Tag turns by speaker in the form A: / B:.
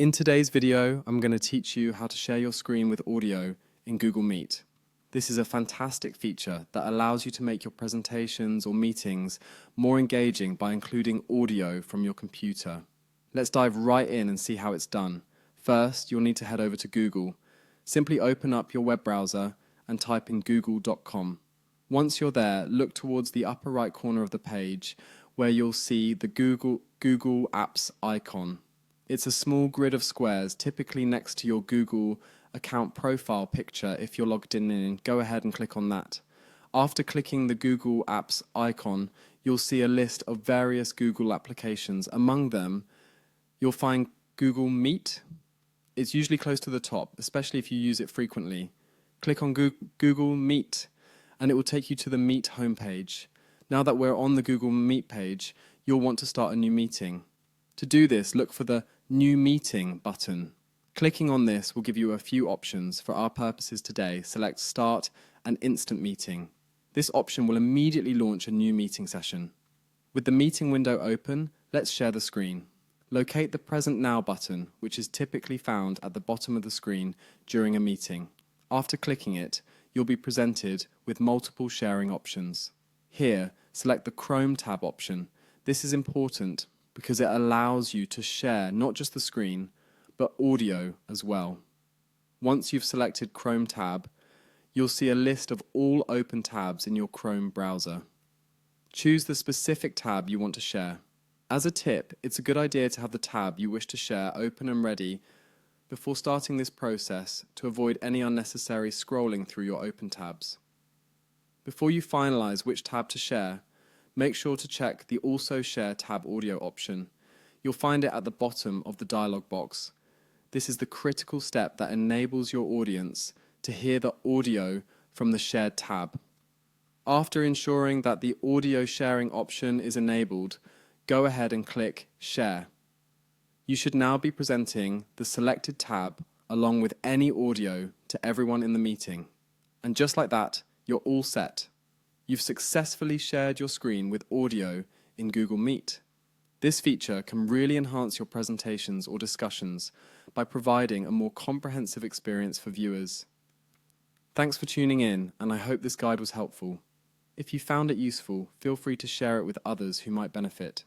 A: In today's video, I'm going to teach you how to share your screen with audio in Google Meet. This is a fantastic feature that allows you to make your presentations or meetings more engaging by including audio from your computer. Let's dive right in and see how it's done. First, you'll need to head over to Google. Simply open up your web browser and type in google.com. Once you're there, look towards the upper right corner of the page where you'll see the Google Apps icon. It's a small grid of squares, typically next to your Google account profile picture. If you're logged in, go ahead and click on that. After clicking the Google Apps icon, you'll see a list of various Google applications. Among them, you'll find Google Meet. It's usually close to the top, especially if you use it frequently. Click on Google Meet, and it will take you to the Meet homepage. Now that we're on the Google Meet page, you'll want to start a new meeting. To do this, look for the New Meeting button. Clicking on this will give you a few options. For our purposes today, select Start an Instant Meeting. This option will immediately launch a new meeting session. With the meeting window open, let's share the screen. Locate the Present Now button, which is typically found at the bottom of the screen during a meeting. After clicking it, you'll be presented with multiple sharing options. Here, select the Chrome tab option. This is important because it allows you to share not just the screen, but audio as well. Once you've selected Chrome tab, you'll see a list of all open tabs in your Chrome browser. Choose the specific tab you want to share. As a tip, it's a good idea to have the tab you wish to share open and ready before starting this process to avoid any unnecessary scrolling through your open tabs. Before you finalize which tab to share, make sure to check the Also Share tab audio option. You'll find it at the bottom of the dialog box. This is the critical step that enables your audience to hear the audio from the shared tab. After ensuring that the audio sharing option is enabled, go ahead and click Share. You should now be presenting the selected tab along with any audio to everyone in the meeting. And just like that, you're all set. You've successfully shared your screen with audio in Google Meet. This feature can really enhance your presentations or discussions by providing a more comprehensive experience for viewers. Thanks for tuning in, and I hope this guide was helpful. If you found it useful, feel free to share it with others who might benefit.